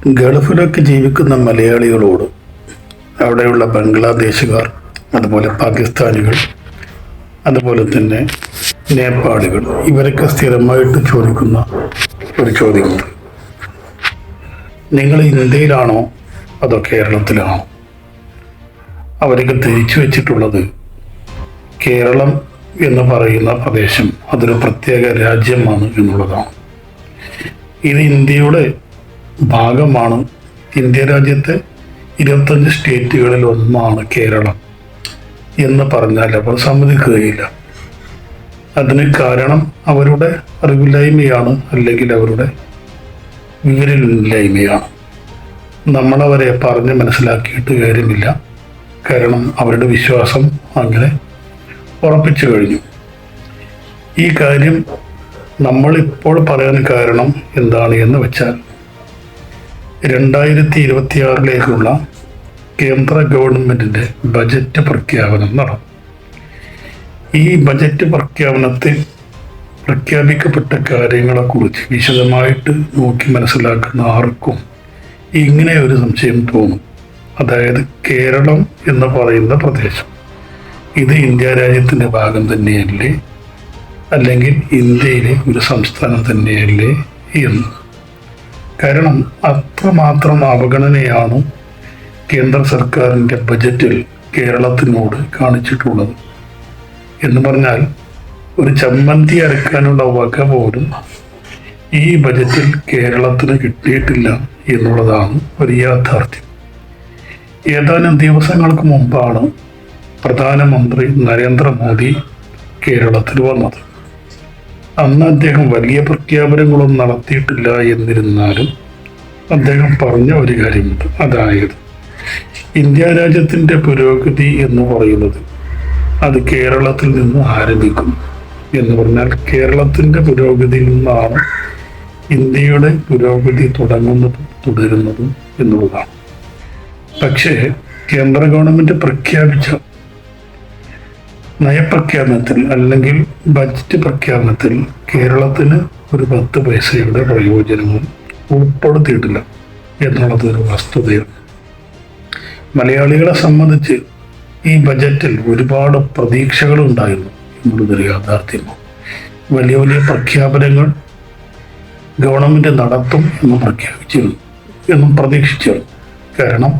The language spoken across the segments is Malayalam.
ഗൾഫിലൊക്കെ ജീവിക്കുന്ന മലയാളികളോട് അവിടെയുള്ള ബംഗ്ലാദേശുകാർ, അതുപോലെ പാകിസ്ഥാനികൾ, അതുപോലെ തന്നെ നേപ്പാളികൾ, ഇവരൊക്കെ സ്ഥിരമായിട്ട് ചോദിക്കുന്ന ഒരു ചോദ്യമുണ്ട്. നിങ്ങൾ ഇന്ത്യയിലാണോ അതോ കേരളത്തിലാണോ? അവരൊക്കെ ധരിച്ചു വെച്ചിട്ടുള്ളത് കേരളം എന്ന് പറയുന്ന പ്രദേശം അതൊരു പ്രത്യേക രാജ്യമാണ് എന്നുള്ളതാണ്. ഇത് ഇന്ത്യയുടെ ഭാഗമാണ്. ഇന്ത്യ രാജ്യത്തെ 25 സ്റ്റേറ്റുകളിൽ ഒന്നാണ് കേരളം എന്ന് പറഞ്ഞാൽ അവർ സമ്മതിക്കുകയില്ല. അതിന് കാരണം അവരുടെ അറിവില്ലായ്മയാണ്, അല്ലെങ്കിൽ അവരുടെ വിവരമില്ലായ്മയാണ്. നമ്മളവരെ പറഞ്ഞ് മനസ്സിലാക്കിയിട്ട് കാര്യമില്ല. കാരണം അവരുടെ വിശ്വാസം അങ്ങനെ ഉറപ്പിച്ചു കഴിഞ്ഞു. ഈ കാര്യം നമ്മളിപ്പോൾ പറയാൻ കാരണം എന്താണ് എന്ന് വെച്ചാൽ 2026 കേന്ദ്ര ഗവൺമെൻറ്റിൻ്റെ ബജറ്റ് പ്രഖ്യാപനം നടന്നു. ഈ ബജറ്റ് പ്രഖ്യാപനത്തിൽ പ്രഖ്യാപിക്കപ്പെട്ട കാര്യങ്ങളെക്കുറിച്ച് വിശദമായിട്ട് നോക്കി മനസ്സിലാക്കുന്ന ആർക്കും ഇങ്ങനെ ഒരു സംശയം തോന്നും. അതായത് കേരളം എന്ന് പറയുന്ന പ്രദേശം ഇത് ഇന്ത്യ രാജ്യത്തിൻ്റെ ഭാഗം തന്നെയല്ലേ, അല്ലെങ്കിൽ ഇന്ത്യയിലെ ഒരു സംസ്ഥാനം തന്നെയല്ലേ എന്ന്. കാരണം അത്രമാത്രം അവഗണനയാണ് കേന്ദ്ര സർക്കാരിൻ്റെ ബജറ്റിൽ കേരളത്തിനോട് കാണിച്ചിട്ടുള്ളത്. എന്ന് പറഞ്ഞാൽ ഒരു ചമ്മന്തി അരക്കാനുള്ള വക പോലും ഈ ബജറ്റിൽ കേരളത്തിന് കിട്ടിയിട്ടില്ല എന്നുള്ളതാണ് ഒരു യാഥാർത്ഥ്യം. ഏതാനും ദിവസങ്ങൾക്ക് മുമ്പാണ് പ്രധാനമന്ത്രി നരേന്ദ്രമോദി കേരളത്തിൽ വന്നത്. അന്ന് അദ്ദേഹം വലിയ പ്രഖ്യാപനങ്ങളൊന്നും നടത്തിയിട്ടില്ല. എന്നിരുന്നാലും അദ്ദേഹം പറഞ്ഞ ഒരു കാര്യമുണ്ട്. അതായത് ഇന്ത്യ രാജ്യത്തിൻ്റെ പുരോഗതി എന്ന് പറയുന്നത് അത് കേരളത്തിൽ നിന്ന് ആരംഭിക്കും എന്ന് പറഞ്ഞാൽ കേരളത്തിൻ്റെ പുരോഗതിയിൽ നിന്നാണ് ഇന്ത്യയുടെ പുരോഗതി തുടങ്ങുന്നതും തുടരുന്നതും എന്നുള്ളതാണ്. പക്ഷേ കേന്ദ്ര ഗവൺമെൻറ് പ്രഖ്യാപിച്ച നയപ്രഖ്യാപനത്തിൽ അല്ലെങ്കിൽ ബജറ്റ് പ്രഖ്യാപനത്തിൽ കേരളത്തിന് ഒരു 10 പൈസയുടെ പ്രയോജനവും ഉൾപ്പെടുത്തിയിട്ടില്ല എന്നുള്ളത് ഒരു വസ്തുതയാണ്. മലയാളികളെ സംബന്ധിച്ച് ഈ ബജറ്റിൽ ഒരുപാട് പ്രതീക്ഷകളുണ്ടായിരുന്നു എന്നുള്ളതൊരു യാഥാർത്ഥ്യമാണ്. വലിയ വലിയ പ്രഖ്യാപനങ്ങൾ ഗവൺമെൻറ് നടത്തും എന്ന് പ്രഖ്യാപിച്ചിരുന്നു, എന്നും പ്രതീക്ഷിച്ചിരുന്നു. കാരണം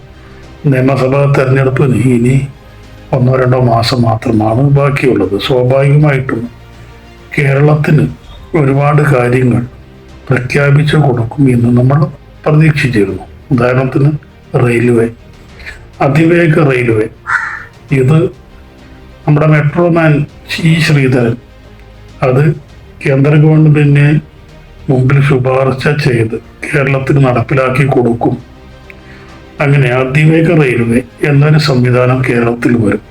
നിയമസഭാ തെരഞ്ഞെടുപ്പിന് ഇനി 1-2 മാസം മാത്രമാണ് ബാക്കിയുള്ളത്. സ്വാഭാവികമായിട്ടും കേരളത്തിന് ഒരുപാട് കാര്യങ്ങൾ പ്രഖ്യാപിച്ചു കൊടുക്കും എന്ന് നമ്മൾ പ്രതീക്ഷിച്ചിരുന്നു. ഉദാഹരണത്തിന് റെയിൽവേ, അതിവേഗ റെയിൽവേ. ഇത് നമ്മുടെ മെട്രോമാൻ ശ്രീധരൻ അത് കേന്ദ്ര ഗവൺമെൻറ്റിനെ മുമ്പിൽ ശുപാർശ ചെയ്ത് കേരളത്തിന് നടപ്പിലാക്കി കൊടുക്കും. അങ്ങനെ അതിവേഗ റെയിൽവേ എന്നൊരു സംവിധാനം കേരളത്തിൽ വരും.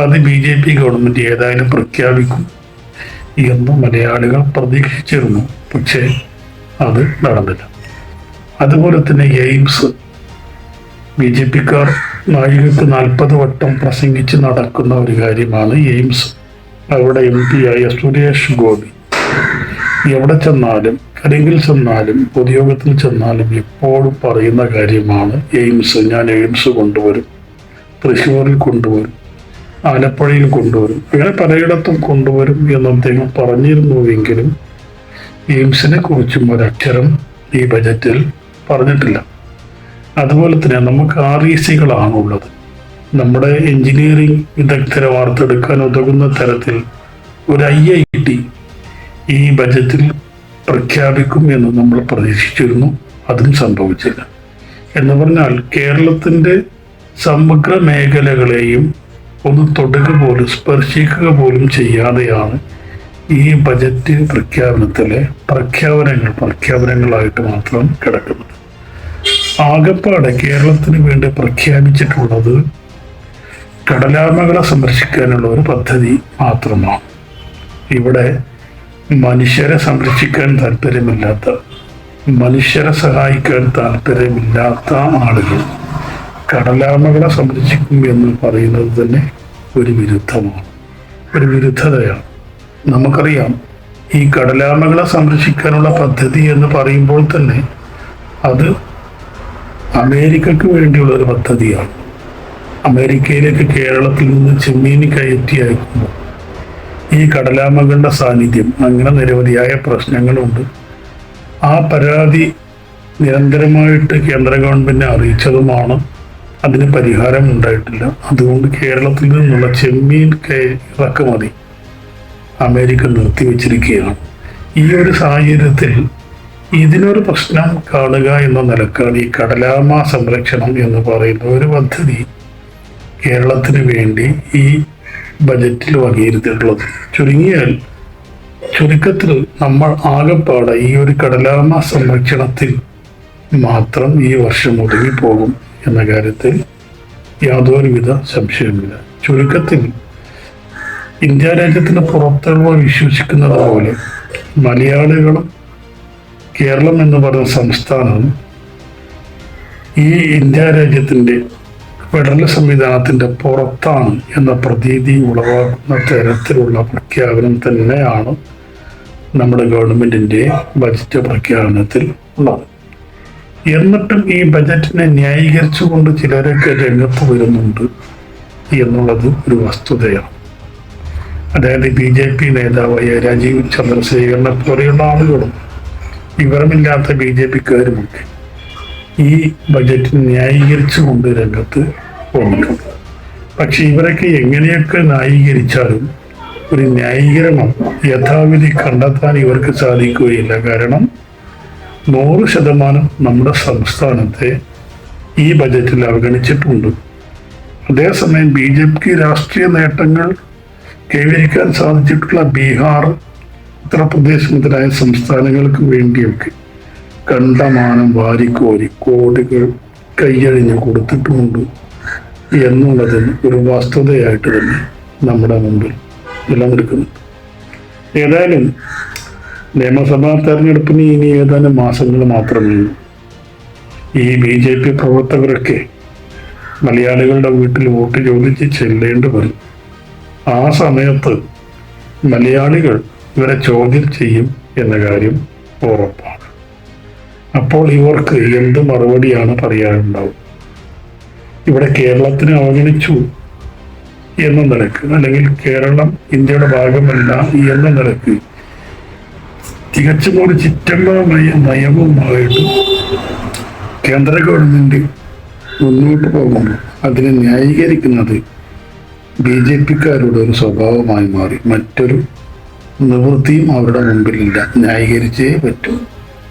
അത് BJP ഗവൺമെൻറ് ഏതായാലും പ്രഖ്യാപിക്കും എന്ന് മലയാളികൾ പ്രതീക്ഷിച്ചിരുന്നു. പക്ഷേ അത് നടന്നില്ല. അതുപോലെ തന്നെ എയിംസ്, BJPക്കാർ നാഴികക്ക് 40 വട്ടം പ്രസംഗിച്ച് നടക്കുന്ന ഒരു കാര്യമാണ് എയിംസ്. അവിടെ MP ആയ സുരേഷ് ഗോപി എവിടെ ചെന്നാലും, കരിങ്കിൽ ചെന്നാലും, പൊതുയോഗത്തിൽ ചെന്നാലും എപ്പോഴും പറയുന്ന കാര്യമാണ് എയിംസ്. ഞാൻ എയിംസ് കൊണ്ടുവരും, തൃശ്ശൂരിൽ കൊണ്ടുവരും, ആലപ്പുഴയിൽ കൊണ്ടുവരും, അങ്ങനെ പലയിടത്തും കൊണ്ടുവരും എന്ന് അദ്ദേഹം പറഞ്ഞിരുന്നുവെങ്കിലും എയിംസിനെ കുറിച്ചും ഒരക്ഷരം ഈ ബജറ്റിൽ പറഞ്ഞിട്ടില്ല. അതുപോലെ തന്നെ നമുക്ക് RECകളാണുള്ളത്. നമ്മുടെ എഞ്ചിനീയറിംഗ് വിദഗ്ധരെ വാർത്തെടുക്കാൻ ഉതകുന്ന തരത്തിൽ ഒരു IIT ഈ ബജറ്റിൽ പ്രഖ്യാപിക്കും എന്ന് നമ്മൾ പ്രതീക്ഷിച്ചിരുന്നു. അതും സംഭവിച്ചില്ല. എന്ന് പറഞ്ഞാൽ കേരളത്തിൻ്റെ സമഗ്ര മേഖലകളെയും ഒന്ന് തൊടുക പോലും സ്പർശിക്കുക പോലും ചെയ്യാതെയാണ് ഈ ബജറ്റ് പ്രഖ്യാപനത്തിലെ പ്രഖ്യാപനങ്ങളായിട്ട് മാത്രം കിടക്കുന്നത്. ആകപ്പാടെ കേരളത്തിന് വേണ്ടി പ്രഖ്യാപിച്ചിട്ടുള്ളത് കടലാമകളെ സംരക്ഷിക്കാനുള്ള ഒരു പദ്ധതി മാത്രമാണ്. ഇവിടെ മനുഷ്യരെ സംരക്ഷിക്കാൻ താല്പര്യമില്ലാത്ത, മനുഷ്യരെ സഹായിക്കാൻ താല്പര്യമില്ലാത്ത ആളുകൾ കടലാമകളെ സംരക്ഷിക്കും എന്ന് പറയുന്നത് തന്നെ ഒരു വിരുദ്ധമാണ്, ഒരു വിരുദ്ധതയാണ്. നമുക്കറിയാം ഈ കടലാമകളെ സംരക്ഷിക്കാനുള്ള പദ്ധതി എന്ന് പറയുമ്പോൾ തന്നെ അത് അമേരിക്കക്ക് വേണ്ടിയുള്ള ഒരു പദ്ധതിയാണ്. അമേരിക്കയിലേക്ക് കേരളത്തിൽ നിന്ന് ചെമ്മീൻ കയറ്റി അയക്കുമ്പോൾ ഈ കടലാമകളുടെ സാന്നിധ്യം, അങ്ങനെ നിരവധിയായ പ്രശ്നങ്ങളുണ്ട്. ആ പരാതി നിരന്തരമായിട്ട് കേന്ദ്ര ഗവൺമെന്റിനെ അറിയിച്ചതുമാണ്. അതിന് പരിഹാരം ഉണ്ടായിട്ടില്ല. അതുകൊണ്ട് കേരളത്തിൽ നിന്നുള്ള ചെമ്മീൻ ഇറക്കുമതി അമേരിക്ക നിർത്തിവെച്ചിരിക്കുകയാണ്. ഈ ഒരു സാഹചര്യത്തിൽ ഇതിനൊരു പ്രശ്നം കാണുക എന്ന നിലക്കാണ് ഈ കടലാമ സംരക്ഷണം എന്ന് പറയുന്ന ഒരു പദ്ധതി കേരളത്തിന് വേണ്ടി ഈ ബജറ്റിൽ വകയിരുത്തിയിട്ടുള്ളത്. ചുരുക്കത്തിൽ നമ്മൾ ആകെപ്പാടെ ഈ ഒരു കടലാമ സംരക്ഷണത്തിൽ മാത്രം ഈ വർഷം ഒതുങ്ങിപ്പോകും എന്ന കാര്യത്തിൽ യാതൊരുവിധ സംശയമില്ല. ചുരുക്കത്തിൽ ഇന്ത്യ രാജ്യത്തിന് പുറത്തുള്ളവർ വിശ്വസിക്കുന്നത് പോലെ മലയാളികളും കേരളം എന്ന് പറയുന്ന സംസ്ഥാനവും ഈ ഇന്ത്യ രാജ്യത്തിൻ്റെ ഫെഡറൽ സംവിധാനത്തിൻ്റെ പുറത്താണ് എന്ന പ്രതീതി ഉളവാക്കുന്ന തരത്തിലുള്ള പ്രഖ്യാപനം തന്നെയാണ് നമ്മുടെ ഗവൺമെൻറ്റിൻ്റെ ബജറ്റ് പ്രഖ്യാപനത്തിൽ ഉള്ളത്. എന്നിട്ടും ഈ ബജറ്റിനെ ന്യായീകരിച്ചുകൊണ്ട് ചിലരൊക്കെ രംഗത്ത് വരുന്നുണ്ട് എന്നുള്ളത് ഒരു വസ്തുതയാണ്. അതായത് BJP നേതാവായ രാജീവ് ചന്ദ്രശേഖരനെ പോലെയുള്ള ആളുകളും വിവരമില്ലാത്ത BJPക്കാരുമൊക്കെ ഈ ബജറ്റിനെ ന്യായീകരിച്ചുകൊണ്ട് രംഗത്ത് വന്നിട്ടുണ്ട്. പക്ഷെ ഇവരൊക്കെ എങ്ങനെയൊക്കെ ന്യായീകരിച്ചാലും ഒരു ന്യായീകരണം യഥാവിധി കണ്ടെത്താൻ ഇവർക്ക് സാധിക്കുകയില്ല. കാരണം 100% നമ്മുടെ സംസ്ഥാനത്തെ ഈ ബജറ്റിൽ അവഗണിച്ചിട്ടുണ്ട്. അതേസമയം BJPക്ക് രാഷ്ട്രീയ നേട്ടങ്ങൾ കൈവരിക്കാൻ സാധിച്ചിട്ടുള്ള ബീഹാർ, ഉത്തർപ്രദേശ് മുതലായ സംസ്ഥാനങ്ങൾക്ക് വേണ്ടിയൊക്കെ കണ്ടമാനം വാരിക്കോരി കോടികൾ കൈയഴിഞ്ഞ് കൊടുത്തിട്ടുമുണ്ട് എന്നുള്ളതിന് ഒരു വസ്തുതയായിട്ട് തന്നെ നമ്മുടെ മുമ്പിൽ നിലനിൽക്കുന്നുണ്ട്. ഏതായാലും നിയമസഭാ തെരഞ്ഞെടുപ്പിന് ഇനി ഏതാനും മാസങ്ങൾ മാത്രമേ ഉള്ളൂ. ഈ BJP പ്രവർത്തകരൊക്കെ മലയാളികളുടെ വീട്ടിൽ വോട്ട് ചോദിച്ച് ചെല്ലേണ്ടി വരും. ആ സമയത്ത് മലയാളികൾ ഇവരെ ചോദ്യം ചെയ്യും എന്ന കാര്യം ഉറപ്പാണ്. അപ്പോൾ ഇവർക്ക് എന്ത് മറുപടിയാണ് പറയാനുണ്ടാവും? ഇവിടെ കേരളത്തിനെ അവഗണിച്ചു എന്ന നിലക്ക്, അല്ലെങ്കിൽ കേരളം ഇന്ത്യയുടെ ഭാഗമല്ല എന്ന നിലക്ക് തികച്ചും ഒരു ചിറ്റമ്പമായ നയവുമായിട്ട് കേന്ദ്ര ഗവൺമെന്റ് മുന്നോട്ട് പോകുമ്പോൾ അതിനെ ന്യായീകരിക്കുന്നത് BJPക്കാരുടെ ഒരു സ്വഭാവമായി മാറി. മറ്റൊരു നിവൃത്തിയും അവരുടെ മുമ്പിലില്ല, ന്യായീകരിച്ചേ പറ്റൂ.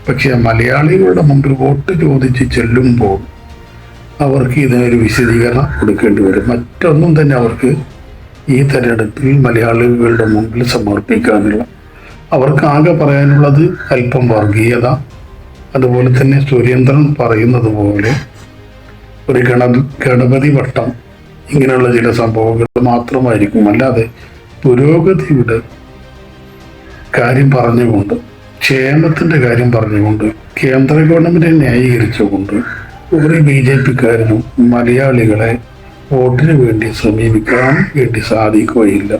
പക്ഷെ മലയാളികളുടെ മുമ്പിൽ വോട്ട് ചോദിച്ച് ചെല്ലുമ്പോൾ അവർക്ക് ഇതിനൊരു വിശദീകരണം കൊടുക്കേണ്ടി വരും. മറ്റൊന്നും തന്നെ അവർക്ക് ഈ തെരഞ്ഞെടുപ്പിൽ മലയാളികളുടെ മുമ്പിൽ സമർപ്പിക്കാനില്ല. അവർക്ക് ആകെ പറയാനുള്ളത് അല്പം വർഗീയത, അതുപോലെ തന്നെ സുരേന്ദ്രൻ പറയുന്നത് പോലെ ഒരു ഗണപതി വട്ടം, ഇങ്ങനെയുള്ള ചില സംഭവങ്ങൾ മാത്രമായിരിക്കും. അല്ലാതെ പുരോഗതിയുടെ കാര്യം പറഞ്ഞുകൊണ്ട്, ക്ഷേമത്തിൻ്റെ കാര്യം പറഞ്ഞുകൊണ്ട്, കേന്ദ്ര ഗവൺമെൻറ് ന്യായീകരിച്ചുകൊണ്ട് ഒരു BJPക്കാരനും മലയാളികളെ വോട്ടിന് വേണ്ടി സമീപിക്കാൻ വേണ്ടി സാധിക്കുകയില്ല.